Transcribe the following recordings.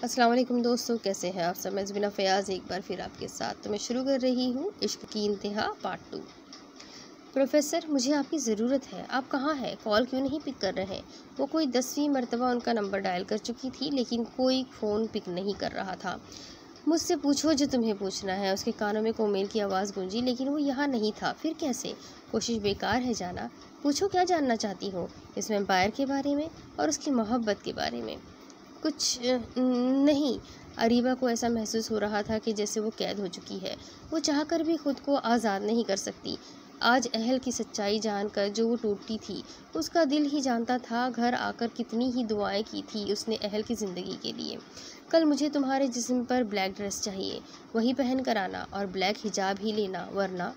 अस्सलाम वालेकुम दोस्तों, कैसे हैं आप सब। मैं ज़बीना फ़याज़ एक बार फिर आपके साथ। तो मैं शुरू कर रही हूँ इश्क की इंतहा पार्ट 2। प्रोफेसर, मुझे आपकी ज़रूरत है। आप कहाँ हैं? कॉल क्यों नहीं पिक कर रहे? वो कोई 10वीं मरतबा उनका नंबर डायल कर चुकी थी, लेकिन कोई फ़ोन पिक नहीं कर रहा था। मुझसे पूछो जो तुम्हें पूछना है। उसके कानों में कोमेल की आवाज़ गूंजी, लेकिन वो यहाँ नहीं था। फिर कैसे? कोशिश बेकार है जाना। पूछो, क्या जानना चाहती हो? इस एम्पायर के बारे में और उसकी मोहब्बत के बारे में। कुछ नहीं। अरीबा को ऐसा महसूस हो रहा था कि जैसे वो कैद हो चुकी है। वो चाहकर भी खुद को आज़ाद नहीं कर सकती। आज अहल की सच्चाई जानकर जो वो टूटती थी, उसका दिल ही जानता था। घर आकर कितनी ही दुआएं की थी उसने अहल की ज़िंदगी के लिए। कल मुझे तुम्हारे जिस्म पर ब्लैक ड्रेस चाहिए, वही पहन कर आना, और ब्लैक हिजाब ही लेना, वरना।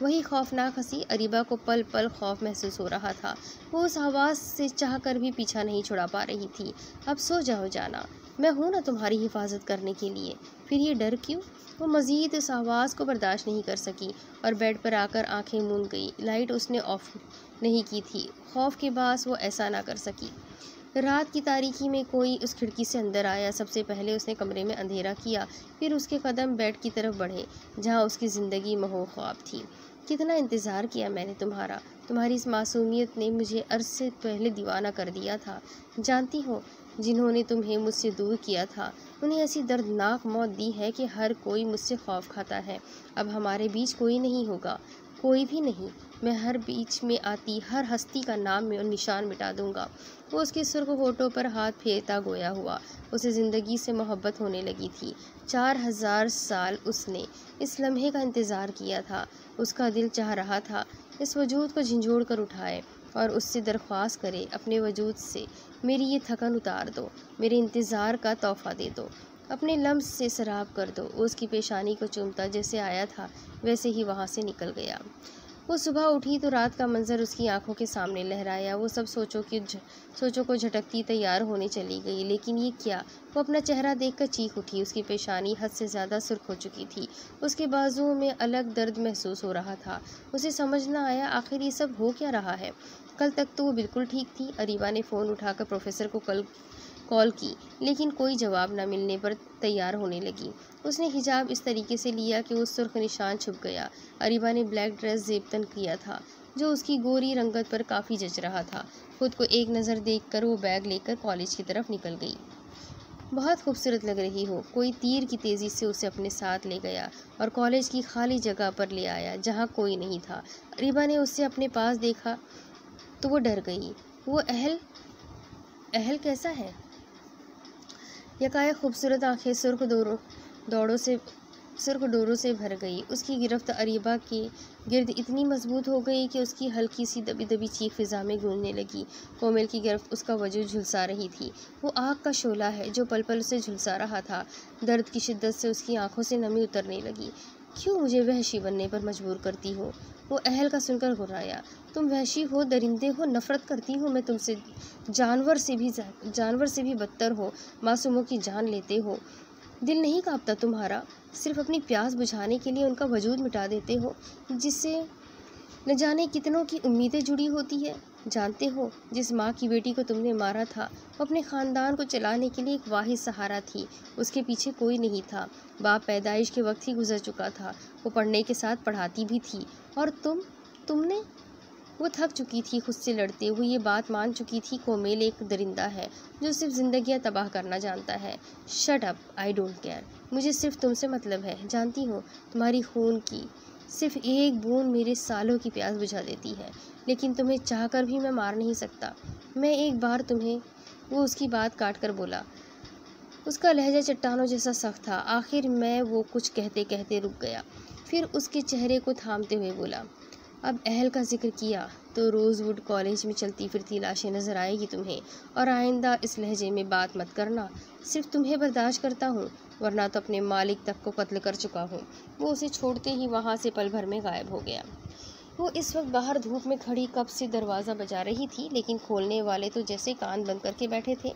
वही खौफनाक हंसी। अरीबा को पल पल खौफ महसूस हो रहा था। वो उस आवाज़ से चाहकर भी पीछा नहीं छुड़ा पा रही थी। अब सो जाओ जाना, मैं हूं ना तुम्हारी हिफाजत करने के लिए। फिर ये डर क्यों? वो मज़ीद उस आवाज़ को बर्दाश्त नहीं कर सकी और बेड पर आकर आंखें मूंद गई। लाइट उसने ऑफ नहीं की थी। खौफ के बास वो ऐसा ना कर सकी। रात की तारीकी में कोई उस खिड़की से अंदर आया। सबसे पहले उसने कमरे में अंधेरा किया, फिर उसके कदम बेड की तरफ बढ़े जहाँ उसकी ज़िंदगी महो ख्वाब थी। कितना इंतज़ार किया मैंने तुम्हारा। तुम्हारी इस मासूमियत ने मुझे अर्ज़ से पहले दीवाना कर दिया था। जानती हो, जिन्होंने तुम्हें मुझसे दूर किया था, उन्हें ऐसी दर्दनाक मौत दी है कि हर कोई मुझसे खौफ खाता है। अब हमारे बीच कोई नहीं होगा, कोई भी नहीं। मैं हर बीच में आती हर हस्ती का नाम और निशान मिटा दूंगा। वो उसके सुर्ख होठों पर हाथ फेरता गोया हुआ। उसे ज़िंदगी से मोहब्बत होने लगी थी। 4000 साल उसने इस लम्हे का इंतज़ार किया था। उसका दिल चाह रहा था इस वजूद को झंझोड़ कर उठाए और उससे दरख्वास्त करे, अपने वजूद से मेरी ये थकन उतार दो, मेरे इंतज़ार का तोहफ़ा दे दो, अपने लम्स से सराब कर दो। वो उसकी पेशानी को चूमता जैसे आया था वैसे ही वहाँ से निकल गया। वो सुबह उठी तो रात का मंजर उसकी आंखों के सामने लहराया। वो सब सोचों को झटकती तैयार होने चली गई, लेकिन ये क्या? वो अपना चेहरा देखकर चीख उठी। उसकी पेशानी हद से ज़्यादा सुर्ख हो चुकी थी। उसके बाजुओं में अलग दर्द महसूस हो रहा था। उसे समझ न आया आखिर ये सब हो क्या रहा है। कल तक तो वो बिल्कुल ठीक थी। अरीबा ने फ़ोन उठाकर प्रोफेसर को कॉल की, लेकिन कोई जवाब न मिलने पर तैयार होने लगी। उसने हिजाब इस तरीके से लिया कि वो सुर्ख निशान छुप गया। अरीबा ने ब्लैक ड्रेस जेबतन किया था, जो उसकी गोरी रंगत पर काफ़ी जच रहा था। खुद को एक नज़र देखकर वो बैग लेकर कॉलेज की तरफ निकल गई। बहुत खूबसूरत लग रही हो। कोई तीर की तेज़ी से उसे अपने साथ ले गया और कॉलेज की खाली जगह पर ले आया जहाँ कोई नहीं था। अरीबा ने उससे अपने पास देखा तो वो डर गई। वो अहल कैसा है? यकायक खूबसूरत आंखें सुर्ख डोरों से भर गई। उसकी गिरफ्त अरीबा के गिर्द इतनी मजबूत हो गई कि उसकी हल्की सी दबी दबी चीख फिजा में गूंजने लगी। कोमल की गिरफ्त उसका वजूद झुलसा रही थी। वो आग का शोला है जो पल पल उसे झुलसा रहा था। दर्द की शिद्दत से उसकी आंखों से नमी उतरने लगी। क्यों मुझे वहशी बनने पर मजबूर करती हो? वो अहल का सुनकर घुर्राया। तुम वहशी हो, दरिंदे हो, नफरत करती हो मैं तुमसे। जानवर से भी बदतर हो, मासूमों की जान लेते हो। दिल नहीं कांपता तुम्हारा? सिर्फ अपनी प्यास बुझाने के लिए उनका वजूद मिटा देते हो, जिससे न जाने कितनों की उम्मीदें जुड़ी होती है। जानते हो, जिस माँ की बेटी को तुमने मारा था, वो अपने ख़ानदान को चलाने के लिए एक वाहिद सहारा थी। उसके पीछे कोई नहीं था। बाप पैदाइश के वक्त ही गुजर चुका था। वो पढ़ने के साथ पढ़ाती भी थी। और तुमने वो थक चुकी थी खुद से लड़ते हुए। ये बात मान चुकी थी कोमेल एक दरिंदा है जो सिर्फ जिंदगियां तबाह करना जानता है। Shut up, I don't care. मुझे सिर्फ तुमसे मतलब है। जानती हो, तुम्हारी खून की सिर्फ एक बूंद मेरे सालों की प्यास बुझा देती है, लेकिन तुम्हें चाहकर भी मैं मार नहीं सकता। मैं एक बार तुम्हें। वो उसकी बात काट कर बोला। उसका लहजा चट्टानों जैसा सख्त था। आखिर मैं वो कुछ कहते कहते रुक गया, फिर उसके चेहरे को थामते हुए बोला, अब अहल का जिक्र किया तो रोज़वुड कॉलेज में चलती फिरती लाशें नज़र आएगी तुम्हें, और आइंदा इस लहजे में बात मत करना। सिर्फ तुम्हें बर्दाश्त करता हूँ, वरना तो अपने मालिक तक को कत्ल कर चुका हूँ। वो उसे छोड़ते ही वहाँ से पल भर में गायब हो गया। वो इस वक्त बाहर धूप में खड़ी कब से दरवाज़ा बजा रही थी, लेकिन खोलने वाले तो जैसे कान बंद करके बैठे थे।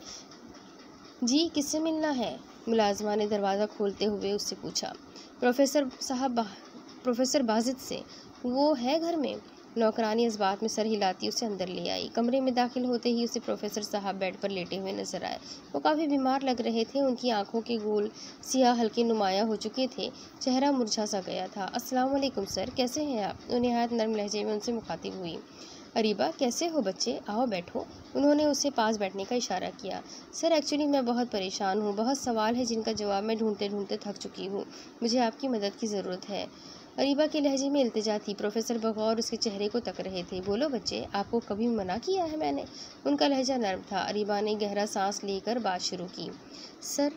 जी, किससे मिलना है? मुलाजमा ने दरवाज़ा खोलते हुए उससे पूछा। प्रोफेसर बाजिद से। वो है घर में? नौकरानी इस बात में सर हिलाती उसे अंदर ले आई। कमरे में दाखिल होते ही उसे प्रोफेसर साहब बेड पर लेटे हुए नजर आए। वो काफ़ी बीमार लग रहे थे। उनकी आंखों के गोल सियाह हल्के नुमाया हो चुके थे, चेहरा मुरझा सा गया था। अस्सलाम वालेकुम सर, कैसे हैं आप? वो निहायत नर्म लहजे में उनसे मुखातिब हुई। अरीबा, कैसे हो बच्चे, आओ बैठो। उन्होंने उसे पास बैठने का इशारा किया। सर एक्चुअली मैं बहुत परेशान हूँ, बहुत सवाल है जिनका जवाब मैं ढूंढते ढूंढते थक चुकी हूँ। मुझे आपकी मदद की ज़रूरत है। अरीबा के लहजे में इल्तिजा थी। प्रोफेसर बगौर उसके चेहरे को तक रहे थे। बोलो बच्चे, आपको कभी मना किया है मैंने? उनका लहजा नर्म था। अरीबा ने गहरा सांस लेकर बात शुरू की। Sir,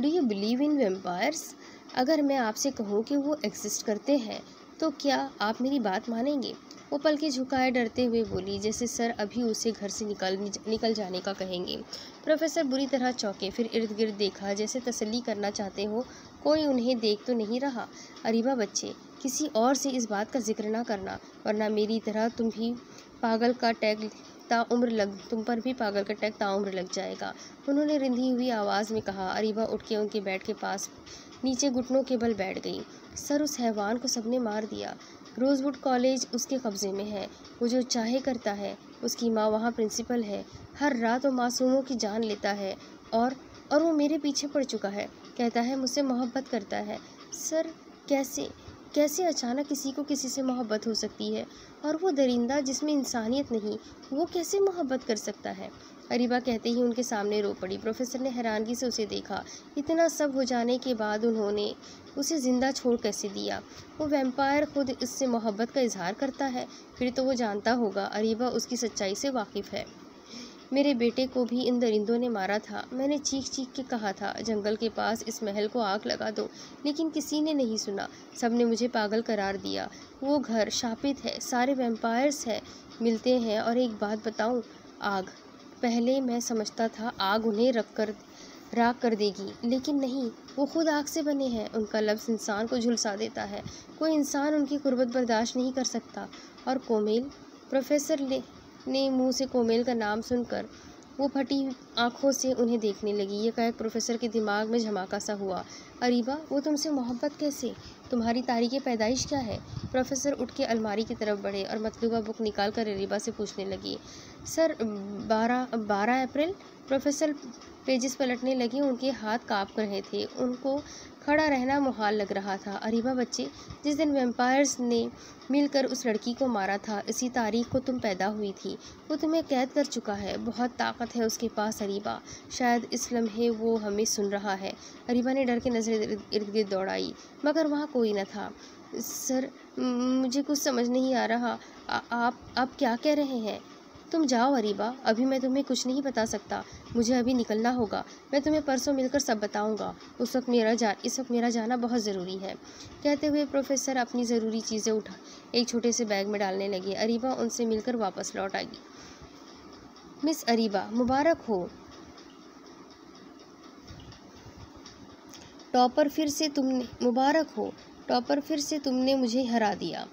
do you believe in vampires? अगर मैं आपसे कहूँ कि वो एग्जिस्ट करते हैं तो क्या आप मेरी बात मानेंगे? वो पलके झुकाए डरते हुए बोली, जैसे सर अभी उसे घर से निकल जाने का कहेंगे। प्रोफेसर बुरी तरह चौंके, फिर इर्द गिर्द देखा जैसे तसल्ली करना चाहते हो कोई उन्हें देख तो नहीं रहा। अरीबा बच्चे, किसी और से इस बात का जिक्र ना करना, वरना मेरी तरह तुम पर भी पागल का टैग ताउम्र लग जाएगा। उन्होंने रिंधी हुई आवाज़ में कहा। अरीबा उठ के उनके बेड के पास नीचे घुटनों के बल बैठ गई। सर, उस हैवान को सबने मार दिया। रोजवुड कॉलेज उसके कब्ज़े में है। वो जो चाहे करता है। उसकी माँ वहाँ प्रिंसिपल है। हर रात वो मासूमों की जान लेता है और वो मेरे पीछे पड़ चुका है। कहता है मुझसे मोहब्बत करता है। सर, कैसे अचानक किसी को किसी से मोहब्बत हो सकती है? और वो दरिंदा जिसमें इंसानियत नहीं, वो कैसे मोहब्बत कर सकता है? अरीबा कहते ही उनके सामने रो पड़ी। प्रोफेसर ने हैरानगी से उसे देखा। इतना सब हो जाने के बाद उन्होंने उसे ज़िंदा छोड़ कैसे दिया? वो वैम्पायर खुद इससे मोहब्बत का इजहार करता है, फिर तो वो जानता होगा। अरीबा उसकी सच्चाई से वाकिफ़ है। मेरे बेटे को भी इन दरिंदों ने मारा था। मैंने चीख चीख के कहा था जंगल के पास इस महल को आग लगा दो, लेकिन किसी ने नहीं सुना। सब ने मुझे पागल करार दिया। वो घर शापित है, सारे वैम्पायर्स हैं मिलते हैं। और एक बात बताऊं, आग, पहले मैं समझता था आग उन्हें राख कर देगी, लेकिन नहीं, वो खुद आग से बने हैं। उनका लफ्ज़ इंसान को झुलसा देता है। कोई इंसान उनकी कुर्बत बर्दाश्त नहीं कर सकता। और कोमेल, प्रोफेसर ने मुंह से कोमेल का नाम सुनकर वो फटी आंखों से उन्हें देखने लगी। ये कह प्रोफेसर के दिमाग में झमाका सा हुआ। अरीबा, वो तुमसे मोहब्बत कैसे? तुम्हारी तारीख़ पैदाइश क्या है? प्रोफेसर उठ के अलमारी की तरफ बढ़े और मतलूबा बुक निकाल कर अरीबा से पूछने लगी। सर, 12 अप्रैल। प्रोफेसर पेजेस पलटने लगे। उनके हाथ काँप रहे थे। उनको खड़ा रहना मुहाल लग रहा था। अरीबा बच्चे, जिस दिन वैम्पायर्स ने मिलकर उस लड़की को मारा था, इसी तारीख को तुम पैदा हुई थी। वो तुम्हें कैद कर चुका है। बहुत ताकत है उसके पास अरीबा। शायद इस लम्हे वो हमें सुन रहा है। अरीबा ने डर के नज़रें इर्द गिर्द दौड़ाई, मगर वहाँ कोई न था। सर, मुझे कुछ समझ नहीं आ रहा। आप क्या कह रहे हैं? तुम जाओ अरीबा, अभी मैं तुम्हें कुछ नहीं बता सकता। मुझे अभी निकलना होगा। मैं तुम्हें परसों मिलकर सब बताऊंगा। इस वक्त मेरा जाना बहुत ज़रूरी है। कहते हुए प्रोफेसर अपनी ज़रूरी चीज़ें उठा एक छोटे से बैग में डालने लगे। अरीबा उनसे मिलकर वापस लौट आई। मिस अरीबा, मुबारक हो। टॉपर, फिर से तुमने मुझे हरा दिया।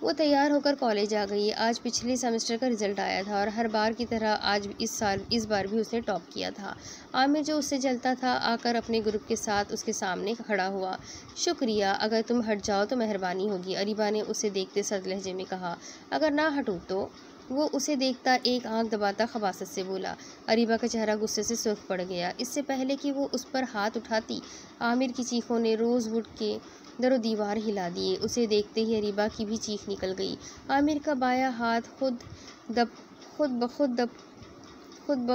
वो तैयार होकर कॉलेज आ गई। आज पिछले सेमेस्टर का रिजल्ट आया था और हर बार की तरह आज इस बार भी उसने टॉप किया था। आमिर, जो उससे जलता था, आकर अपने ग्रुप के साथ उसके सामने खड़ा हुआ। शुक्रिया, अगर तुम हट जाओ तो मेहरबानी होगी, अरीबा ने उसे देखते सर्द लहजे में कहा। अगर ना हटूँ तो? वो उसे देखता एक आंख दबाता खबासत से बोला। अरीबा का चेहरा गुस्से से सुर्ख पड़ गया। इससे पहले कि वो उस पर हाथ उठाती, आमिर की चीखों ने रोजवुड के दरो दीवार हिला दिए। उसे देखते ही अरीबा की भी चीख निकल गई। आमिर का बायां हाथ खुद ब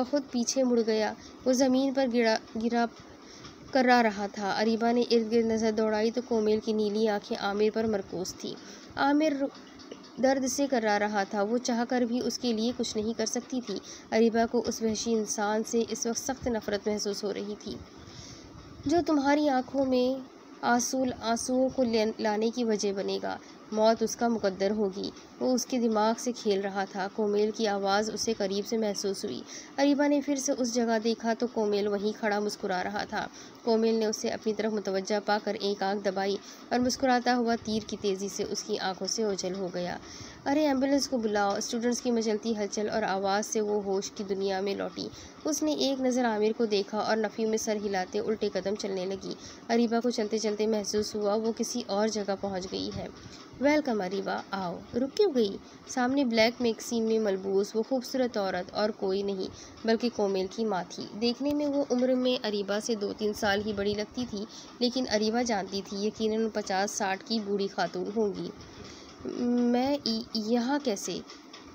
खुद पीछे मुड़ गया। वो ज़मीन पर गिरा कर्रा रहा था। अरीबा ने इर्द गिर्द नज़र दौड़ाई तो कोमेल की नीली आंखें आमिर पर मरकूज थी। आमिर दर्द से कर्रा रहा था। वो चाहकर भी उसके लिए कुछ नहीं कर सकती थी। अरीबा को उस वहशी इंसान से इस वक्त सख्त नफरत महसूस हो रही थी, जो तुम्हारी आंखों में आंसुओं को लाने की वजह बनेगा। मौत उसका मुकद्दर होगी। वो उसके दिमाग से खेल रहा था। कोमेल की आवाज़ उसे करीब से महसूस हुई। अरीबा ने फिर से उस जगह देखा तो कोमेल वहीं खड़ा मुस्कुरा रहा था। कोमेल ने उसे अपनी तरफ मुतवज्जा पाकर एक आंख दबाई और मुस्कुराता हुआ तीर की तेज़ी से उसकी आंखों से ओझल हो गया। अरे एम्बुलेंस को बुलाओ। स्टूडेंट्स की मचलती हलचल और आवाज़ से वो होश की दुनिया में लौटी। उसने एक नज़र आमिर को देखा और नफ़ी में सर हिलाते उल्टे कदम चलने लगी। अरीबा को चलते चलते महसूस हुआ वो किसी और जगह पहुंच गई है। वेलकम अरीबा, आओ। रुक क्यों गई? सामने ब्लैक मैक्सी में मलबूस वो खूबसूरत औरत और कोई नहीं बल्कि कोमेल की माँ थी। देखने में वो उम्र में अरीबा से 2-3 साल ही बड़ी लगती थी, लेकिन अरीबा जानती थी यकीनन 50-60 की बूढ़ी खातून होंगी। मैं यहाँ कैसे?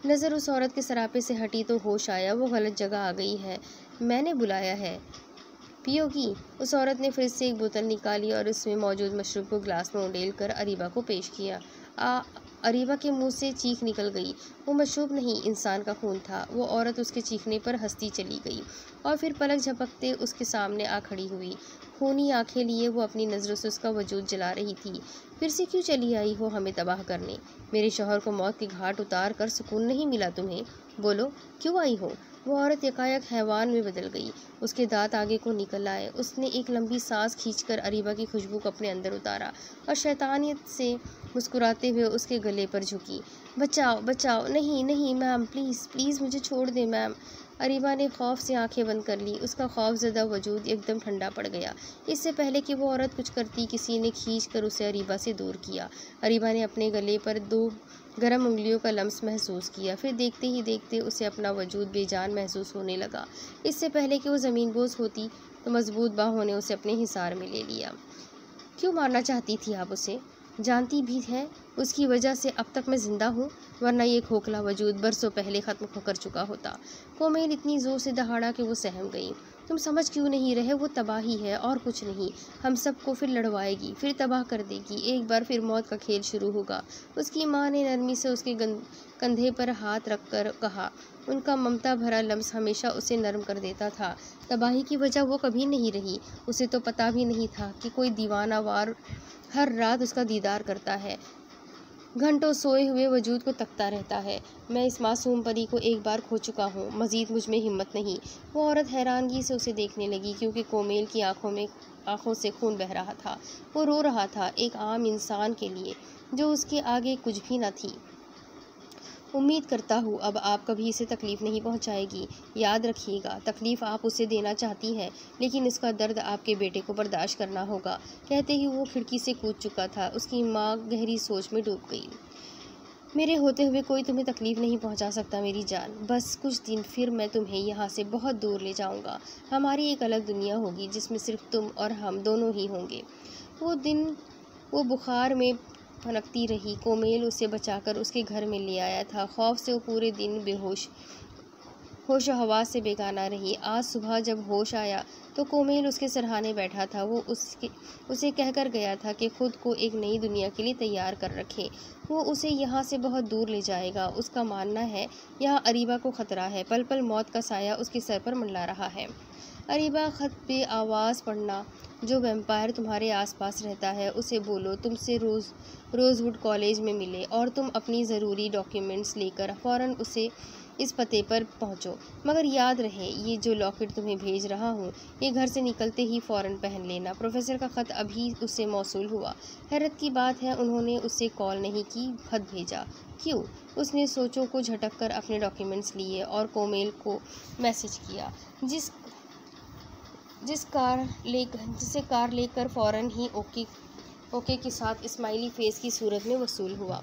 नज़र उस औरत के सरापे से हटी तो होश आया वो गलत जगह आ गई है। मैंने बुलाया है, पियोगी? उस औरत ने फिर से एक बोतल निकाली और उसमें मौजूद मशरूब को ग्लास में उंडेल कर अरीबा को पेश किया। अरीबा के मुंह से चीख निकल गई। वो मशरूब नहीं, इंसान का खून था। वो औरत उसके चीखने पर हंसती चली गई और फिर पलक झपकते उसके सामने आ खड़ी हुई। खूनी आंखें लिए वो अपनी नज़रों से उसका वजूद जला रही थी। फिर से क्यों चली आई हो हमें तबाह करने? मेरे शौहर को मौत के घाट उतार कर सुकून नहीं मिला तुम्हें? बोलो, क्यों आई हो? वो औरत यकायक हैवान में बदल गई। उसके दांत आगे को निकल आए। उसने एक लंबी सांस खींचकर अरीबा की खुशबू को अपने अंदर उतारा और शैतानियत से मुस्कुराते हुए उसके गले पर झुकी। बचाओ बचाओ, नहीं नहीं मैम, प्लीज़ प्लीज़ मुझे छोड़ दे मैम। अरीबा ने खौफ से आंखें बंद कर ली। उसका खौफजदा वजूद एकदम ठंडा पड़ गया। इससे पहले कि वो औरत कुछ करती, किसी ने खींच कर उसे अरीबा से दूर किया। अरीबा ने अपने गले पर 2 गर्म उंगलियों का लम्स महसूस किया। फिर देखते ही देखते उसे अपना वजूद बेजान महसूस होने लगा। इससे पहले कि वो ज़मीन बोझ होती तो मजबूत बाहों ने उसे अपने हिसार में ले लिया। क्यों मारना चाहती थी आप उसे? जानती भी है उसकी वजह से अब तक मैं जिंदा हूँ, वरना ये खोखला वजूद बरसों पहले ख़त्म होकर चुका होता। कोमेल इतनी ज़ोर से दहाड़ा कि वो सहम गई। तुम समझ क्यों नहीं रहे? वो तबाही है और कुछ नहीं। हम सबको फिर लड़वाएगी, फिर तबाह कर देगी। एक बार फिर मौत का खेल शुरू होगा। उसकी माँ ने नरमी से उसके कंधे पर हाथ रखकर कहा। उनका ममता भरा लम्स हमेशा उसे नरम कर देता था। तबाही की वजह वो कभी नहीं रही। उसे तो पता भी नहीं था कि कोई दीवाना वार हर रात उसका दीदार करता है, घंटों सोए हुए वजूद को तकता रहता है। मैं इस मासूम परी को एक बार खो चुका हूँ, मज़ीद मुझ में हिम्मत नहीं। वो औरत हैरानगी से उसे देखने लगी क्योंकि कोमेल की आंखों से खून बह रहा था। वो रो रहा था एक आम इंसान के लिए जो उसके आगे कुछ भी न थी। उम्मीद करता हूँ अब आप कभी इसे तकलीफ़ नहीं पहुँचाएगी। याद रखिएगा, तकलीफ़ आप उसे देना चाहती हैं, लेकिन इसका दर्द आपके बेटे को बर्दाश्त करना होगा। कहते ही वो खिड़की से कूद चुका था। उसकी माँ गहरी सोच में डूब गई। मेरे होते हुए कोई तुम्हें तकलीफ़ नहीं पहुंचा सकता मेरी जान। बस कुछ दिन फिर मैं तुम्हें यहाँ से बहुत दूर ले जाऊँगा। हमारी एक अलग दुनिया होगी जिसमें सिर्फ तुम और हम दोनों ही होंगे। वो दिन वो बुखार में फनकती रही। कोमेल उसे बचाकर उसके घर में ले आया था। खौफ से वो पूरे दिन बेहोश होश हवास से बेगाना रही। आज सुबह जब होश आया तो कोमेल उसके सरहाने बैठा था। वो उसे कहकर गया था कि खुद को एक नई दुनिया के लिए तैयार कर रखे। वो उसे यहाँ से बहुत दूर ले जाएगा। उसका मानना है यहाँ अरीबा को ख़तरा है। पल पल मौत का साया उसके सर पर मंडला रहा है। अरीबा, ख़त पे आवाज़ पढ़ना। जो वैम्पायर तुम्हारे आसपास रहता है उसे बोलो तुमसे रोज़वुड कॉलेज में मिले और तुम अपनी ज़रूरी डॉक्यूमेंट्स लेकर फ़ौरन उसे इस पते पर पहुंचो। मगर याद रहे, ये जो लॉकेट तुम्हें भेज रहा हूँ ये घर से निकलते ही फ़ौरन पहन लेना। प्रोफेसर का ख़त अभी उससे मौसूल हुआ। हैरत की बात है उन्होंने उससे कॉल नहीं की, ख़त भेजा। क्यों? उसने सोचों को झटक कर अपने डॉक्यूमेंट्स लिए और कोमेल को मैसेज किया, जिसे कार लेकर फ़ौरन ही ओके के साथ स्माइली फेस की सूरत में वसूल हुआ।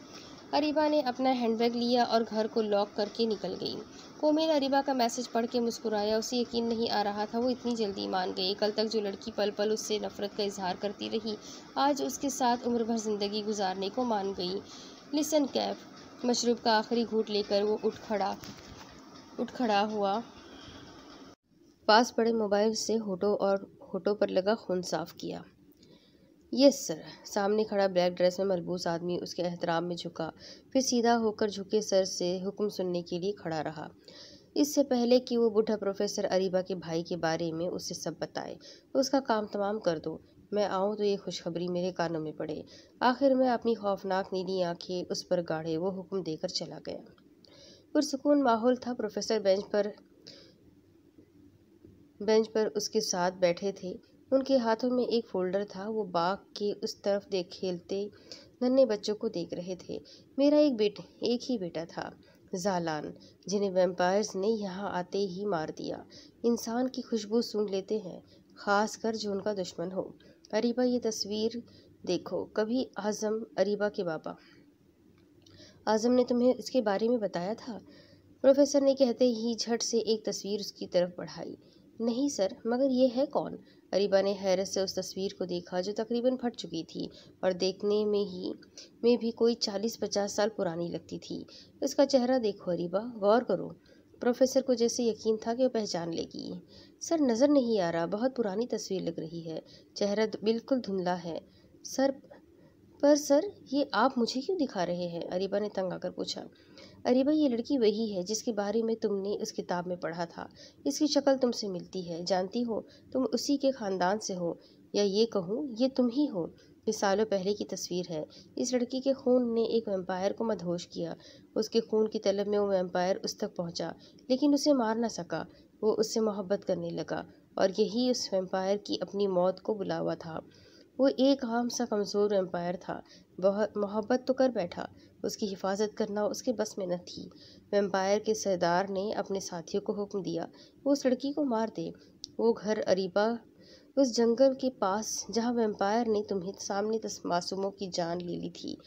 अरीबा ने अपना हैंडबैग लिया और घर को लॉक करके निकल गई। कोमेल अरीबा का मैसेज पढ़ के मुस्कुराया। उसे यकीन नहीं आ रहा था वो इतनी जल्दी मान गई। कल तक जो लड़की पल पल उससे नफरत का इजहार करती रही, आज उसके साथ उम्र भर जिंदगी गुजारने को मान गई। लिसन कैफ। मशरूब का आखिरी घूंट लेकर वो उठ खड़ा हुआ। पास पड़े मोबाइल से होठों पर लगा खून साफ किया। Yes sir. सामने खड़ा ब्लैक ड्रेस में मलबूस आदमी उसके एहतराम में झुका, फिर सीधा होकर झुके सर से हुक्म सुनने के लिए खड़ा रहा। इससे पहले कि वो बूढ़ा प्रोफेसर अरीबा के भाई के बारे में उसे सब बताए, उसका काम तमाम कर दो। मैं आऊँ तो ये खुशखबरी मेरे कानों में पड़े। आखिर में अपनी खौफनाक नीली आंखें उस पर गाढ़े वो हुक्म देकर चला गया। पुरसुकून माहौल था। प्रोफेसर बेंच पर उसके साथ बैठे थे। उनके हाथों में एक फोल्डर था। वो बाग के उस तरफ देख खेलते नन्हे बच्चों को देख रहे थे। मेरा एक ही बेटा था, जालान, जिन्हें वैम्पायर्स ने यहाँ आते ही मार दिया। इंसान की खुशबू सूंघ लेते हैं, खास कर जो उनका दुश्मन हो। अरीबा, ये तस्वीर देखो। कभी अरीबा के बाबा आजम ने तुम्हें इसके बारे में बताया था? प्रोफेसर ने कहते ही झट से एक तस्वीर उसकी तरफ बढ़ाई। नहीं सर, मगर ये है कौन? अरीबा ने हैरत से उस तस्वीर को देखा जो तकरीबन फट चुकी थी और देखने में भी कोई 40-50 साल पुरानी लगती थी। इसका चेहरा देखो अरीबा, गौर करो। प्रोफेसर को जैसे यकीन था कि वो पहचान लेगी। सर, नज़र नहीं आ रहा, बहुत पुरानी तस्वीर लग रही है। चेहरा बिल्कुल धुंधला है सर। पर सर, ये आप मुझे क्यों दिखा रहे हैं? अरीबा ने तंग आकर पूछा। अरीबा, ये लड़की वही है जिसके बारे में तुमने उस किताब में पढ़ा था। इसकी शक्ल तुमसे मिलती है। जानती हो, तुम उसी के खानदान से हो, या ये कहूँ ये तुम ही हो। ये सालों पहले की तस्वीर है। इस लड़की के खून ने एक वैम्पायर को मदहोश किया। उसके खून की तलब में वो वैम्पायर उस तक पहुंचा, लेकिन उसे मार न सका। वो उससे मोहब्बत करने लगा और यही उस वैम्पायर की अपनी मौत को बुला हुआ था। वो एक आम सा कमज़ोर वैम्पायर था। बहुत मोहब्बत तो कर बैठा, उसकी हिफाजत करना उसके बस में न थी। वैम्पायर के सरदार ने अपने साथियों को हुक्म दिया, वो उस लड़की को मार दे। वो घर अरीबा, उस जंगल के पास जहाँ वैम्पायर ने तुम्हें सामने मासूमों की जान ले ली थी,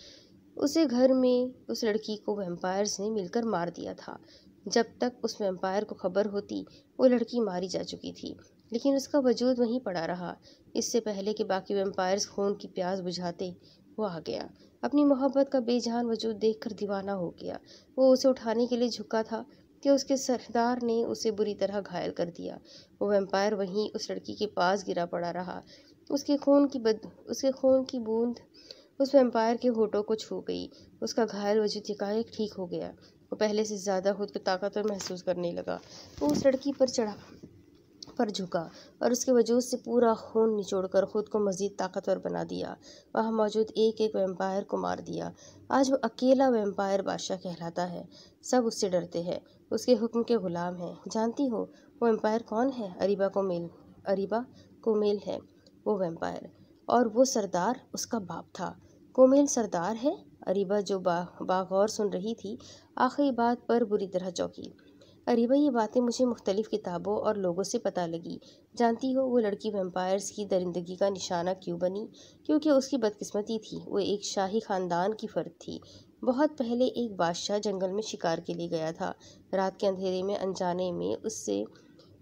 उसे घर में उस लड़की को वैम्पायर्स ने मिलकर मार दिया था। जब तक उस वैम्पायर को खबर होती, वो लड़की मारी जा चुकी थी, लेकिन उसका वजूद वहीं पड़ा रहा। इससे पहले कि बाकी वैम्पायर्स खून की प्यास बुझाते, वो आ गया। अपनी मोहब्बत का बेजान वजूद देखकर दीवाना हो गया। वो उसे उठाने के लिए झुका था कि उसके सरदार ने उसे बुरी तरह घायल कर दिया। वो वैम्पायर वहीं उस लड़की के पास गिरा पड़ा रहा। उसके खून की बूंद उस वैम्पायर के होठों को छू गई। उसका घायल वजूद एकाएक ठीक हो गया। वो पहले से ज़्यादा खुद को ताकतवर महसूस करने लगा। वो उस लड़की पर झुका और उसके वजूद से पूरा खून निचोड़कर खुद को मज़ीद ताकतवर बना दिया। वहाँ मौजूद एक एक वैम्पायर को मार दिया। आज वो अकेला वैम्पायर बादशाह कहलाता है। सब उससे डरते हैं, उसके हुक्म के गुलाम हैं। जानती हो वो वैम्पायर कौन है? अरीबा कोमेल है वो वैम्पायर, और वो सरदार उसका बाप था। कोमेल सरदार है? अरीबा, जो बागौर सुन रही थी, आखिरी बात पर बुरी तरह चौंकी। अरीबा, ये बातें मुझे मुख्तलिफ किताबों और लोगों से पता लगी। जानती हो वो लड़की वैम्पायर्स की दरिंदगी का निशाना क्यों बनी? क्योंकि उसकी बदकिस्मती थी। वो एक शाही ख़ानदान की फ़र्द थी। बहुत पहले एक बादशाह जंगल में शिकार के लिए गया था। रात के अंधेरे में अनजाने में उससे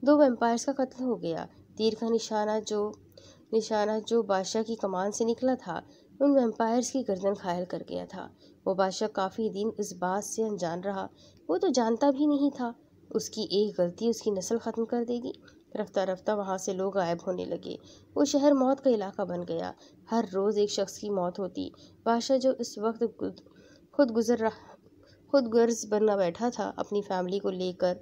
2 वैम्पायर्स का कत्ल हो गया। तीर का निशाना जो बादशाह की कमान से निकला था, उन वैम्पायर्स की गर्दन घायल कर गया था। वो बादशाह काफ़ी दिन इस बात से अनजान रहा। वो तो जानता भी नहीं था उसकी एक गलती उसकी नस्ल ख़त्म कर देगी। रफ्ता रफ्ता वहाँ से लोग गायब होने लगे। वो शहर मौत का इलाका बन गया। हर रोज़ एक शख्स की मौत होती। बादशाह जो इस वक्त खुद गर्ज बनना बैठा था, अपनी फैमिली को लेकर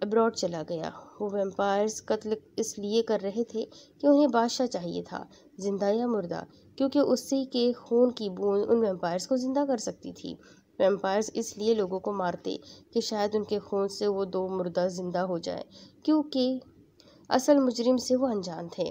अब्रॉड चला गया। वो वैम्पायर्स कत्ल इसलिए कर रहे थे कि उन्हें बादशाह चाहिए था, जिंदा या मुर्दा, क्योंकि उसी के खून की बूंद उन वैम्पायर्स को जिंदा कर सकती थी। वैम्पायर्स इसलिए लोगों को मारते कि शायद उनके खून से वो 2 मुर्दा जिंदा हो जाए, क्योंकि असल मुजरिम से वो अनजान थे।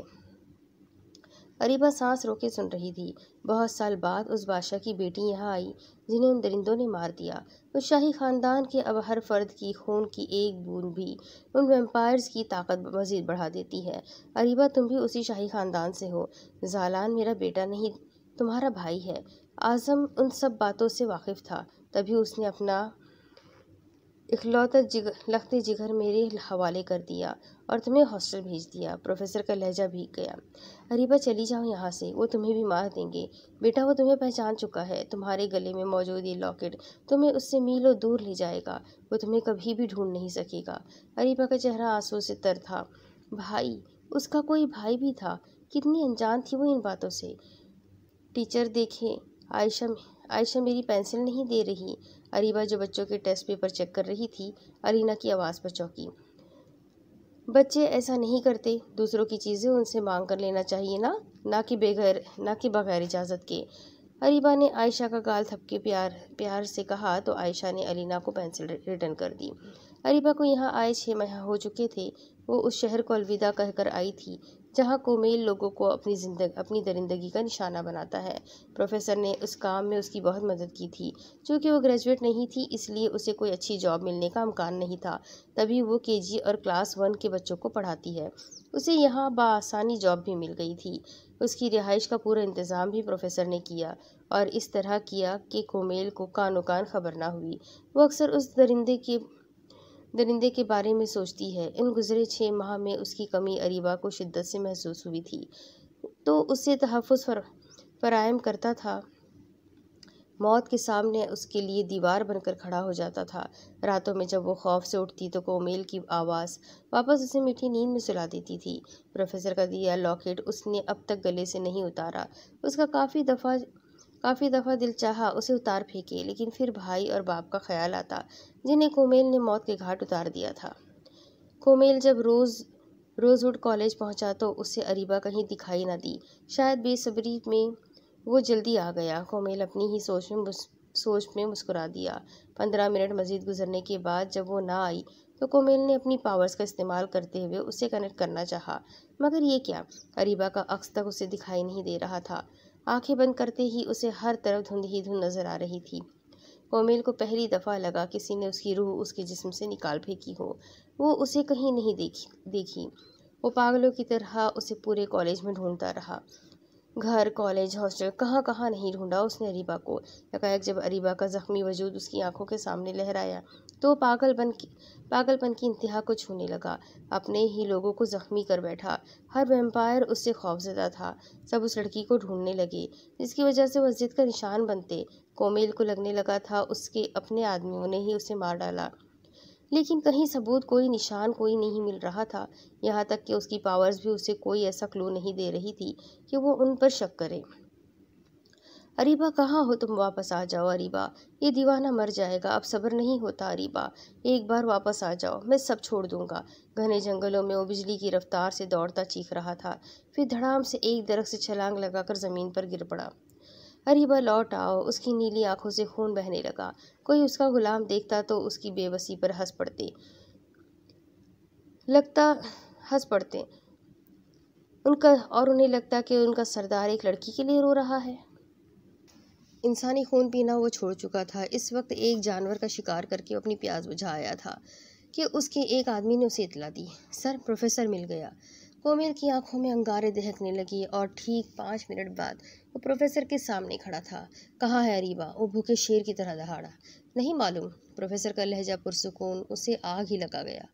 अरीबा सांस रोके सुन रही थी। बहुत साल बाद उस बादशाह की बेटी यहाँ आई जिन्हें उन दरिंदों ने मार दिया। उस शाही खानदान के अब हर फर्द की खून की एक बूंद भी उन वैम्पायर्स की ताकत मजीद बढ़ा देती है। अरीबा, तुम भी उसी शाही खानदान से हो। जालान मेरा बेटा नहीं, तुम्हारा भाई है। आज़म उन सब बातों से वाकिफ़ था, तभी उसने अपना इकलौता लख्ते जिगर मेरे हवाले कर दिया और तुम्हें हॉस्टल भेज दिया। प्रोफेसर का लहजा भीग गया। अरीबा, चली जाओ यहाँ से, वो तुम्हें भी मार देंगे। बेटा, वो तुम्हें पहचान चुका है। तुम्हारे गले में मौजूद ये लॉकेट तुम्हें उससे मीलों दूर ले जाएगा। वो तुम्हें कभी भी ढूंढ नहीं सकेगा। अरीबा का चेहरा आंसू से तर था। भाई, उसका कोई भाई भी था। कितनी अनजान थी वो इन बातों से। टीचर देखें, आयशा मेरी पेंसिल नहीं दे रही। अरीबा, जो बच्चों के टेस्ट पेपर चेक कर रही थी, अलीना की आवाज़ पर चौंकी। बच्चे ऐसा नहीं करते, दूसरों की चीज़ें उनसे मांग कर लेना चाहिए ना कि बगैर इजाज़त के। अरीबा ने आयशा का गाल थपके प्यार प्यार से कहा तो आयशा ने अलीना को पेंसिल रिटर्न कर दी। अरीबा को यहाँ आए 6 माह हो चुके थे। वो उस शहर को अलविदा कहकर आई थी जहाँ कोमेल लोगों को अपनी दरिंदगी का निशाना बनाता है। प्रोफेसर ने उस काम में उसकी बहुत मदद की थी। चूँकि वो ग्रेजुएट नहीं थी इसलिए उसे कोई अच्छी जॉब मिलने का इम्कान नहीं था, तभी वो केजी और क्लास 1 के बच्चों को पढ़ाती है। उसे यहाँ बआसानी जॉब भी मिल गई थी। उसकी रिहाइश का पूरा इंतज़ाम भी प्रोफेसर ने किया और इस तरह किया कि कोमेल को कानो कान खबर ना हुई। वो अक्सर उस दरिंदे के बारे में सोचती है। इन गुज़रे 6 माह में उसकी कमी अरीबा को शिद्दत से महसूस हुई थी, तो उससे तहफ़्फ़ुज़ फराहम करता था। मौत के सामने उसके लिए दीवार बनकर खड़ा हो जाता था। रातों में जब वो खौफ से उठती तो कोमेल की आवाज़ वापस उसे मीठी नींद में सुला देती थी। प्रोफेसर का दिया लॉकेट उसने अब तक गले से नहीं उतारा। उसका काफ़ी दफ़ा दिल चाहा उसे उतार फेंके, लेकिन फिर भाई और बाप का ख्याल आता जिन्हें कोमेल ने मौत के घाट उतार दिया था। कोमेल जब रोजवुड कॉलेज पहुंचा तो उसे अरीबा कहीं दिखाई न दी। शायद बेसब्री में वो जल्दी आ गया। कोमेल अपनी ही सोच में मुस्कुरा दिया। 15 मिनट मजीद गुजरने के बाद जब वो ना आई तो कोमेल ने अपनी पावर्स का इस्तेमाल करते हुए उससे कनेक्ट करना चाहा, मगर ये क्या, अरीबा का अक्स तक उसे दिखाई नहीं दे रहा था। आंखें बंद करते ही उसे हर तरफ धुंध ही धुंध नजर आ रही थी। कोमेल को पहली दफ़ा लगा किसी ने उसकी रूह उसके जिस्म से निकाल फेंकी हो। वो उसे कहीं नहीं देखी। वो पागलों की तरह उसे पूरे कॉलेज में ढूंढता रहा। घर, कॉलेज, हॉस्टल, कहाँ कहाँ नहीं ढूंढा उसने अरीबा को। एकाएक जब अरीबा का जख्मी वजूद उसकी आंखों के सामने लहराया तो वो पागलपन की इंतहा को छूने लगा। अपने ही लोगों को जख्मी कर बैठा। हर वैम्पायर उससे खौफजदा था। सब उस लड़की को ढूंढने लगे जिसकी वजह से वो जिद का निशान बनते। कोमेल को लगने लगा था उसके अपने आदमियों ने ही उसे मार डाला, लेकिन कहीं सबूत, कोई निशान कोई नहीं मिल रहा था। यहाँ तक कि उसकी पावर्स भी उसे कोई ऐसा क्लू नहीं दे रही थी कि वो उन पर शक करे। अरीबा, कहाँ हो तुम? वापस आ जाओ अरीबा, ये दीवाना मर जाएगा, अब सब्र नहीं होता अरीबा, एक बार वापस आ जाओ, मैं सब छोड़ दूंगा। घने जंगलों में वो बिजली की रफ्तार से दौड़ता चीख रहा था, फिर धड़ाम से एक दरख्त से छलांग लगाकर ज़मीन पर गिर पड़ा। अरीबा, लौट आओ। उसकी नीली आंखों से खून बहने लगा। कोई उसका गुलाम देखता तो उसकी बेबसी पर हंस पड़ते उन्हें लगता कि उनका सरदार एक लड़की के लिए रो रहा है। इंसानी खून पीना वो छोड़ चुका था। इस वक्त एक जानवर का शिकार करके अपनी प्यास बुझा आया था कि उसके एक आदमी ने उसे इतला दी। सर, प्रोफेसर मिल गया। कोमेल की आंखों में अंगारे दहकने लगी और ठीक 5 मिनट बाद वो प्रोफेसर के सामने खड़ा था। कहाँ है अरीबा? वो भूखे शेर की तरह दहाड़ा। नहीं मालूम। प्रोफेसर का लहजा पुरसुकून उसे आग ही लगा गया।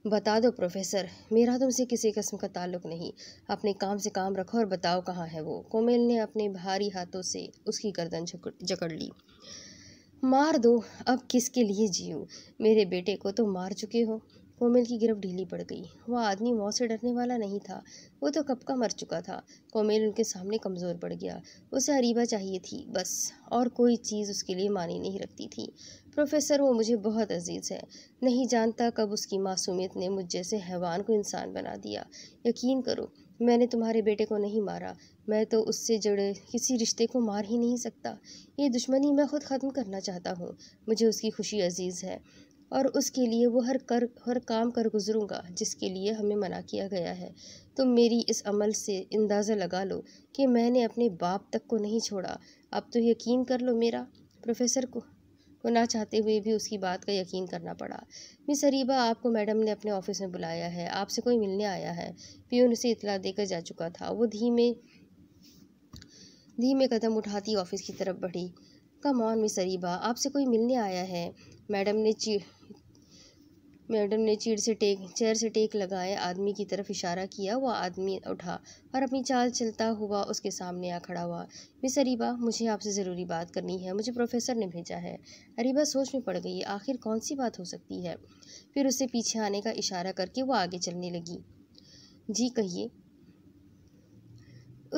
बता दो प्रोफेसर, मेरा तुमसे किसी किस्म का ताल्लुक नहीं। अपने काम से काम रखो और बताओ कहाँ है वो। कोमेल ने अपने भारी हाथों से उसकी गर्दन जकड़ ली। मार दो, अब किसके लिए जीऊं? मेरे बेटे को तो मार चुके हो। कोमेल की गिरफ्त ढीली पड़ गई। वह आदमी मौत से डरने वाला नहीं था, वो तो कब का मर चुका था। कोमेल उनके सामने कमज़ोर पड़ गया। उसे अरीबा चाहिए थी बस, और कोई चीज़ उसके लिए मानी नहीं रखती थी। प्रोफेसर, वो मुझे बहुत अजीज़ है। नहीं जानता कब उसकी मासूमियत ने मुझ जैसे हैवान को इंसान बना दिया। यकीन करो, मैंने तुम्हारे बेटे को नहीं मारा। मैं तो उससे जुड़े किसी रिश्ते को मार ही नहीं सकता। ये दुश्मनी मैं खुद ख़त्म करना चाहता हूँ। मुझे उसकी खुशी अजीज़ है और उसके लिए वो हर काम कर गुजरूंगा जिसके लिए हमें मना किया गया है। तुम मेरी इस अमल से अंदाज़ा लगा लो कि मैंने अपने बाप तक को नहीं छोड़ा। अब तो यकीन कर लो मेरा। प्रोफेसर को ना चाहते हुए भी उसकी बात का यकीन करना पड़ा। मिस अरीबा, आपको मैडम ने अपने ऑफिस में बुलाया है, आपसे कोई मिलने आया है। पियून उसे इतला देकर जा चुका था। वो धीमे कदम उठाती ऑफिस की तरफ बढ़ी। कम ऑन मिस अरीबा, आपसे कोई मिलने आया है। मैडम ने चेयर से टेक लगाए आदमी की तरफ इशारा किया। वह आदमी उठा और अपनी चाल चलता हुआ उसके सामने आ खड़ा हुआ। मिस अरीबा, मुझे आपसे ज़रूरी बात करनी है। मुझे प्रोफेसर ने भेजा है। अरीबा सोच में पड़ गई। आखिर कौन सी बात हो सकती है? फिर उसे पीछे आने का इशारा करके वो आगे चलने लगी। जी कहिए।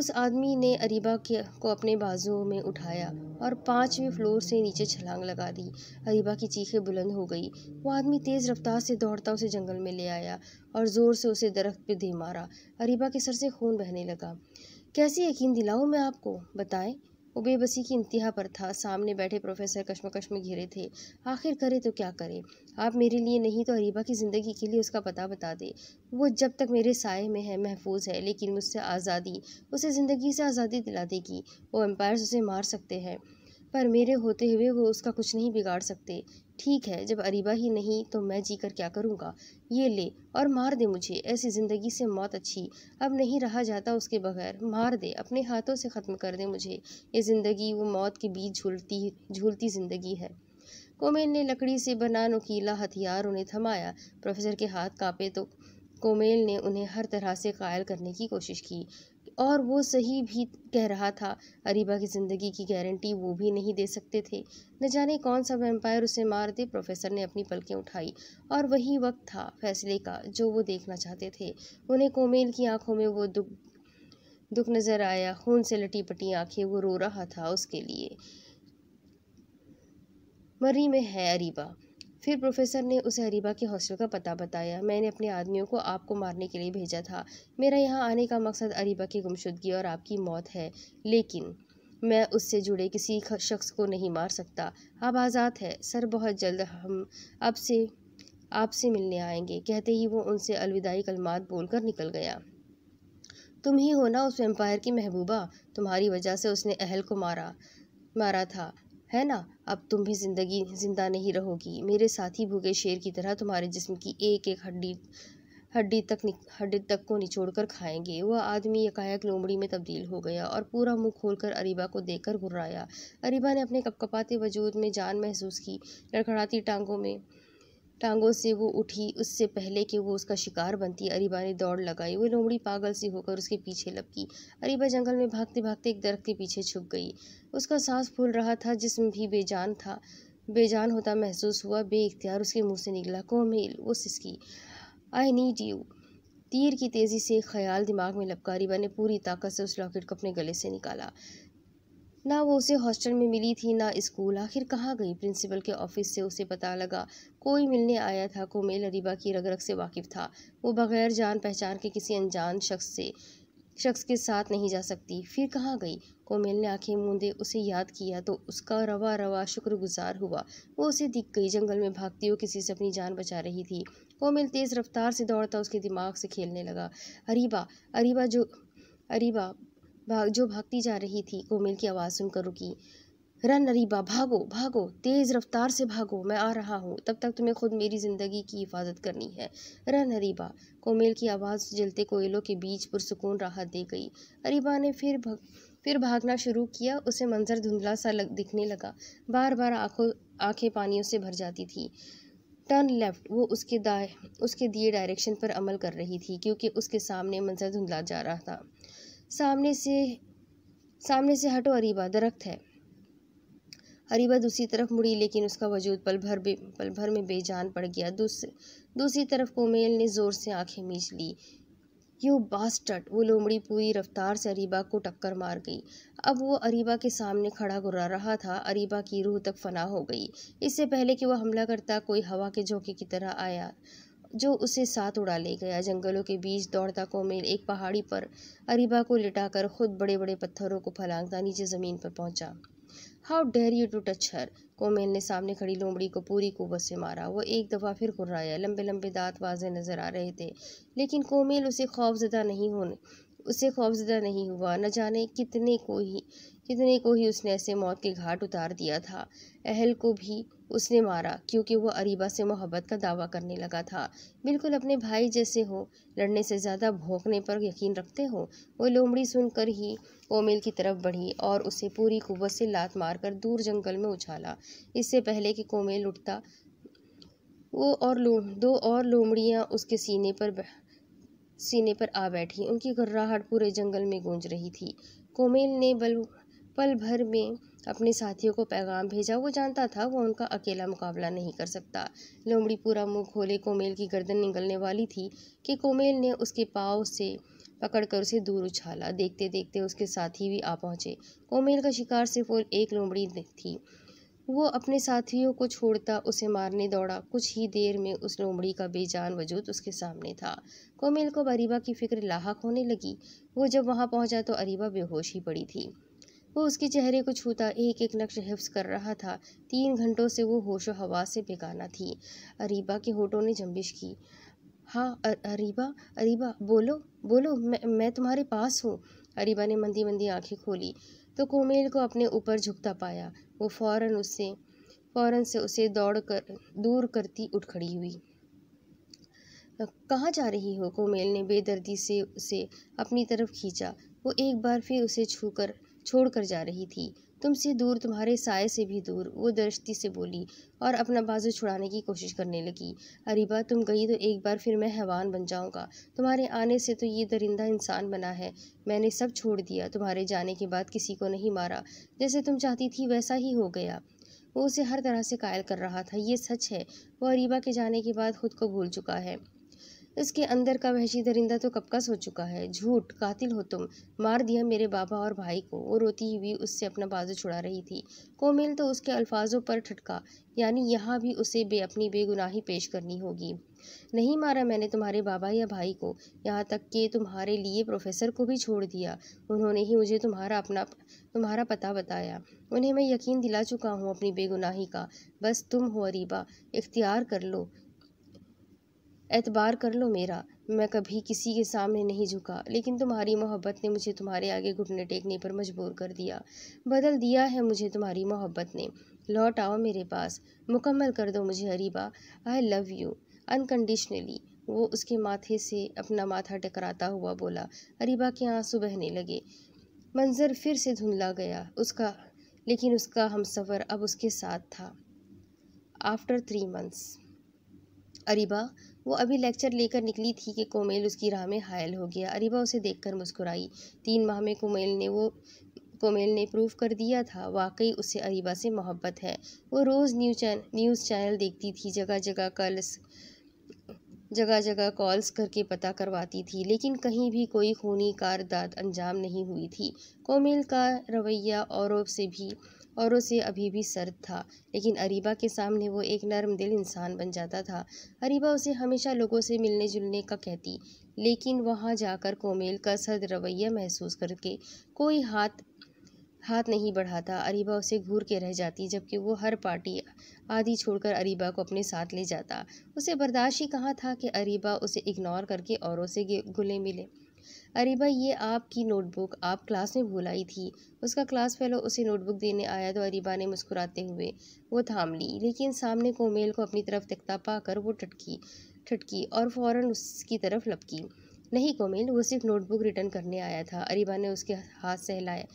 उस आदमी ने अरीबा को अपने बाजुओं में उठाया और 5वें फ्लोर से नीचे छलांग लगा दी। अरीबा की चीखें बुलंद हो गई। वो आदमी तेज रफ्तार से दौड़ता उसे जंगल में ले आया और जोर से उसे दरख्त पे दे मारा। अरीबा के सर से खून बहने लगा। कैसे यकीन दिलाऊं मैं आपको, बताएं। वो बेबसी की इंतहा पर था। सामने बैठे प्रोफेसर कश्मकश में घिरे थे। आखिर करे तो क्या करे। आप मेरे लिए नहीं तो अरीबा की ज़िंदगी के लिए उसका पता बता दे। वो जब तक मेरे साए में है महफूज है, लेकिन मुझसे आज़ादी, उसे ज़िंदगी से आज़ादी दिला देगी। वो एम्पायर्स उसे मार सकते हैं, पर मेरे होते हुए वो उसका कुछ नहीं बिगाड़ सकते। ठीक है, जब अरीबा ही नहीं तो मैं जीकर क्या करूँगा। ये ले और मार दे मुझे। ऐसी ज़िंदगी से मौत अच्छी। अब नहीं रहा जाता उसके बगैर। मार दे, अपने हाथों से ख़त्म कर दे मुझे। ये ज़िंदगी वो मौत के बीच झूलती ज़िंदगी है। कोमेल ने लकड़ी से बना नुकीला हथियार उन्हें थमाया। प्रोफेसर के हाथ कांपे तो कोमेल ने उन्हें हर तरह से कायल करने की कोशिश की, और वो सही भी कह रहा था। अरीबा की ज़िंदगी की गारंटी वो भी नहीं दे सकते थे। न जाने कौन सा वैम्पायर उसे मार दे। प्रोफेसर ने अपनी पलकें उठाई, और वही वक्त था फैसले का जो वो देखना चाहते थे। उन्हें कोमेल की आंखों में वो दुख नजर आया। खून से लटी पटी आंखें। वो रो रहा था उसके लिए। मर्री में है अरीबा। फिर प्रोफेसर ने उसे अरीबा के हॉस्टल का पता बताया। मैंने अपने आदमियों को आपको मारने के लिए भेजा था। मेरा यहाँ आने का मकसद अरीबा की गुमशुदगी और आपकी मौत है, लेकिन मैं उससे जुड़े किसी शख्स को नहीं मार सकता। आप आज़ाद है सर। बहुत जल्द हम आपसे मिलने आएंगे। कहते ही वो उनसे अलविदाई कलमात बोलकर निकल गया। तुम ही हो ना उस एम्पायर की महबूबा। तुम्हारी वजह से उसने अहल को मारा था, है ना। अब तुम भी जिंदा नहीं रहोगी। मेरे साथी भूखे शेर की तरह तुम्हारे जिस्म की एक एक हड्डी तक को निचोड़कर खाएंगे। वह आदमी यकायक लोमड़ी में तब्दील हो गया और पूरा मुंह खोलकर अरीबा को देखकर घुर्राया। अरीबा ने अपने कपकपाते वजूद में जान महसूस की। लड़खड़ाती टांगों से वो उठी उससे पहले कि वो उसका शिकार बनती। अरीबा ने दौड़ लगाई। वो लोमड़ी पागल सी होकर उसके पीछे लपकी। अरीबा जंगल में भागते भागते एक दरख्त के पीछे छुप गई। उसका सांस फूल रहा था, जिस्म भी बेजान होता महसूस हुआ। बेइख्तियार उसके मुंह से निकला, कोमेल। वो सिसकी, आई नीड यू। तीर की तेजी से ख्याल दिमाग में लपका। अरीबा ने पूरी ताकत से उस लॉकेट को अपने गले से निकाला। ना वो उसे हॉस्टल में मिली थी, ना स्कूल। आखिर कहाँ गई। प्रिंसिपल के ऑफिस से उसे पता लगा कोई मिलने आया था। कोमेल अरीबा की रग रग से वाकिफ था। वो बगैर जान पहचान के किसी अनजान शख्स के साथ नहीं जा सकती। फिर कहाँ गई। कोमेल ने आंखें मूंदे उसे याद किया तो उसका रवा रवा शुक्रगुजार हुआ। वो उसे दिख गई, जंगल में भागती हुई किसी से अपनी जान बचा रही थी। कोमेल तेज रफ्तार से दौड़ता उसके दिमाग से खेलने लगा। अरीबा अरीबा जो भागती जा रही थी। कोमेल की आवाज़ सुनकर रुकी। रन अरीबा, भागो भागो, तेज रफ्तार से भागो, मैं आ रहा हूँ। तब तक तुम्हें खुद मेरी जिंदगी की हिफाजत करनी है। रन अरीबा। कोमेल की आवाज़ जलते कोयलों के बीच पुरसुकून राहत दे गई। अरीबा ने फिर भागना शुरू किया। उसे मंजर धुंधला सा दिखने लगा। बार बार आंखें पानियों से भर जाती थी। Turn left. वो उसके दिए डायरेक्शन पर अमल कर रही थी, क्योंकि उसके सामने मंजर धुंधला जा रहा था। सामने से हटो अरीबा, दरख्त है। अरीबा दूसरी तरफ मुड़ी, लेकिन उसका वजूद पल भर में बेजान पड़ गया। दूसरी तरफ कोमेल ने जोर से आंखें मीच ली। You bastard. वो लोमड़ी पूरी रफ्तार से अरीबा को टक्कर मार गई। अब वो अरीबा के सामने खड़ा गुर्रा रहा था। अरीबा की रूह तक फना हो गई। इससे पहले कि वह हमला करता, कोई हवा के झोंके की तरह आया जो उसे साथ उड़ा ले गया। जंगलों के बीच दौड़ता कोमेल एक पहाड़ी पर अरीबा को लिटाकर खुद बड़े बड़े पत्थरों को फलांगता नीचे ज़मीन पर पहुंचा। How dare you to touch her. Komal ने सामने खड़ी लोमड़ी को पूरी कुव्वत से मारा। वो एक दफ़ा फिर घुर्राया। लंबे लंबे दांत वाज़ेह नजर आ रहे थे, लेकिन कोमेल उसे खौफजदा नहीं हुआ। न जाने कितने को ही उसने ऐसे मौत के घाट उतार दिया था। अहल को भी उसने मारा, क्योंकि वो अरीबा से मोहब्बत का दावा करने लगा था। बिल्कुल अपने भाई जैसे हो। लड़ने से ज़्यादा भौंकने पर यकीन रखते हो। वो लोमड़ी सुनकर ही कोमेल की तरफ बढ़ी और उसे पूरी कुव्वत से लात मारकर दूर जंगल में उछाला। इससे पहले कि कोमेल उठता, दो और लोमड़ियाँ उसके सीने पर आ बैठी। उनकी गर्राहट पूरे जंगल में गूंज रही थी। कोमेल ने पल भर में अपने साथियों को पैगाम भेजा। वो जानता था वो उनका अकेला मुकाबला नहीं कर सकता। लोमड़ी पूरा मुंह खोले कोमेल की गर्दन निगलने वाली थी कि कोमेल ने उसके पाँव से पकड़कर उसे दूर उछाला। देखते देखते उसके साथी भी आ पहुंचे। कोमेल का शिकार सिर्फ वो एक लोमड़ी थी। वो अपने साथियों को छोड़ता उसे मारने दौड़ा। कुछ ही देर में उस लोमड़ी का बेजान वजूद उसके सामने था। कोमेल को अरीबा की फिक्र लाहक होने लगी। वो जब वहां पहुंचा तो अरीबा बेहोश ही पड़ी थी। वो उसके चेहरे को छूता एक एक नक्श हिफ्ज कर रहा था। 3 घंटों से वो होशो हवास से बेगाना थी। अरीबा के होठों ने जंबिश की। हाँ अरीबा, अरीबा बोलो बोलो, मैं तुम्हारे पास हूँ। अरीबा ने मंदी मंदी आंखें खोली तो कोमेल को अपने ऊपर झुकता पाया। वो फौरन से उसे दूर करती उठ खड़ी हुई। कहाँ जा रही हो? कोमेल ने बेदर्दी से उसे अपनी तरफ खींचा। वो एक बार फिर उसे छोड़कर जा रही थी। तुमसे दूर, तुम्हारे साए से भी दूर, वो दृष्टि से बोली और अपना बाजू छुड़ाने की कोशिश करने लगी। अरीबा, तुम गई तो एक बार फिर मैं हैवान बन जाऊंगा। तुम्हारे आने से तो ये दरिंदा इंसान बना है। मैंने सब छोड़ दिया। तुम्हारे जाने के बाद किसी को नहीं मारा। जैसे तुम चाहती थी वैसा ही हो गया। वो उसे हर तरह से कायल कर रहा था। ये सच है, वो अरीबा के जाने के बाद खुद को भूल चुका है। इसके अंदर का वहशी दरिंदा तो कब का सो चुका है। झूठ, कातिल हो तुम। मार दिया मेरे बाबा और भाई को। वो रोती हुई उससे अपना बाजू छुड़ा रही थी। कोमेल तो उसके अल्फाजों पर ठटका। यानी यहाँ भी उसे अपनी बेगुनाही पेश करनी होगी। नहीं मारा मैंने तुम्हारे बाबा या भाई को, यहाँ तक कि तुम्हारे लिए प्रोफेसर को भी छोड़ दिया। उन्होंने ही मुझे तुम्हारा पता बताया। उन्हें मैं यकीन दिला चुका हूँ अपनी बेगुनाही का। बस तुम हो अरीबा, इख्तियार कर लो, एतबार कर लो मेरा। मैं कभी किसी के सामने नहीं झुका, लेकिन तुम्हारी मोहब्बत ने मुझे तुम्हारे आगे घुटने टेकने पर मजबूर कर दिया। बदल दिया है मुझे तुम्हारी मोहब्बत ने। लौट आओ मेरे पास, मुकम्मल कर दो मुझे Areeba. I love you unconditionally. वो उसके माथे से अपना माथा टकराता हुआ बोला। अरीबा के आंसू बहने लगे। मंजर फिर से धुंधला गया लेकिन उसका हमसफर अब उसके साथ था। After 3 months। अरीबा, वो अभी लेक्चर लेकर निकली थी कि कोमेल उसकी राह में हायल हो गया। अरीबा उसे देखकर मुस्कुराई। 3 माह में कोमेल ने प्रूव कर दिया था वाकई उसे अरीबा से मोहब्बत है। वो रोज़ न्यूज़ चैनल देखती थी, जगह जगह कॉल्स करके पता करवाती थी, लेकिन कहीं भी कोई खूनी कारदाद अंजाम नहीं हुई थी। कोमेल का रवैया औरों से अभी भी सर्द था, लेकिन अरीबा के सामने वो एक नरम दिल इंसान बन जाता था। अरीबा उसे हमेशा लोगों से मिलने जुलने का कहती, लेकिन वहाँ जाकर कोमेल का सर्द रवैया महसूस करके कोई हाथ नहीं बढ़ाता। अरीबा उसे घूर के रह जाती, जबकि वो हर पार्टी आदि छोड़कर अरीबा को अपने साथ ले जाता। उसे बर्दाश्त ही कहाँ था कि अरीबा उसे इग्नोर करके औरों से घुले मिले। अरीबा, ये आपकी नोटबुक आप क्लास में भूल आई थी। उसका क्लास फेलो उसे नोटबुक देने आया तो अरीबा ने मुस्कुराते हुए वो थाम ली, लेकिन सामने कोमेल को अपनी तरफ तकता पाकर वो ठटकी और फौरन उसकी तरफ लपकी। नहीं कोमेल, वो सिर्फ नोटबुक रिटर्न करने आया था। अरीबा ने उसके हाथ सहलाया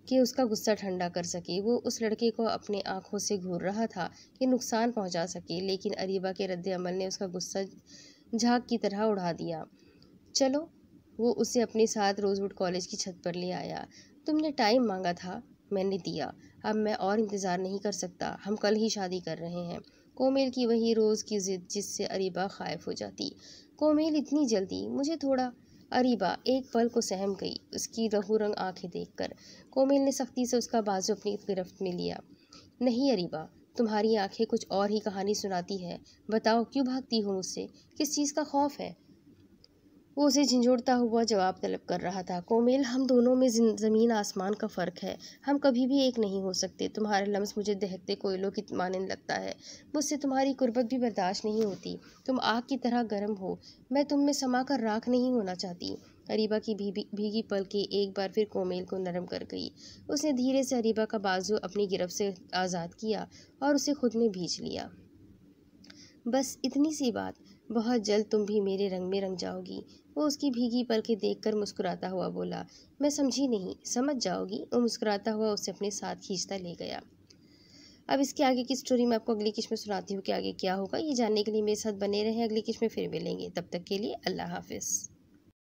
कि उसका गुस्सा ठंडा कर सके। वो उस लड़के को अपने आंखों से घूर रहा था कि नुकसान पहुंचा सके, लेकिन अरीबा के रद्द अमल ने उसका गुस्सा झाग की तरह उड़ा दिया। चलो, वो उसे अपने साथ रोजवुड कॉलेज की छत पर ले आया। तुमने टाइम मांगा था, मैंने दिया। अब मैं और इंतज़ार नहीं कर सकता। हम कल ही शादी कर रहे हैं। कोमेल की वही रोज़ की जिद जिससे अरीबा खाइफ हो जाती। कोमेल, इतनी जल्दी? मुझे थोड़ा। अरीबा एक पल को सहम गई उसकी लहू रंग आंखें देखकर। कोमेल ने सख्ती से उसका बाजू अपनी गिरफ्त में लिया। नहीं अरीबा, तुम्हारी आंखें कुछ और ही कहानी सुनाती है। बताओ, क्यों भागती हो मुझसे? किस चीज़ का खौफ है? वो उसे झंझोड़ता हुआ जवाब तलब कर रहा था। कोमेल, हम दोनों में ज़मीन आसमान का फ़र्क है। हम कभी भी एक नहीं हो सकते। तुम्हारा लम्स मुझे दहकते कोयलों की मानंद लगता है। मुझसे तुम्हारी कुर्बत भी बर्दाश्त नहीं होती। तुम आग की तरह गर्म हो। मैं तुम में समा कर राख नहीं होना चाहती। अरीबा की भीगी पलकें एक बार फिर कोमेल को नरम कर गई। उसने धीरे से अरीबा का बाजू अपनी गिरफ्त से आज़ाद किया और उसे खुद में भींच लिया। बस इतनी सी बात। बहुत जल्द तुम भी मेरे रंग में रंग जाओगी। वो उसकी भीगी पलकें देखकर मुस्कुराता हुआ बोला। मैं समझी नहीं। समझ जाओगी। वो मुस्कुराता हुआ उसे अपने साथ खींचता ले गया। अब इसके आगे की स्टोरी मैं आपको अगली किस्त में सुनाती हूँ कि आगे क्या होगा। ये जानने के लिए मेरे साथ बने रहें। अगली किस्त में फिर मिलेंगे। तब तक के लिए अल्लाह हाफिज़।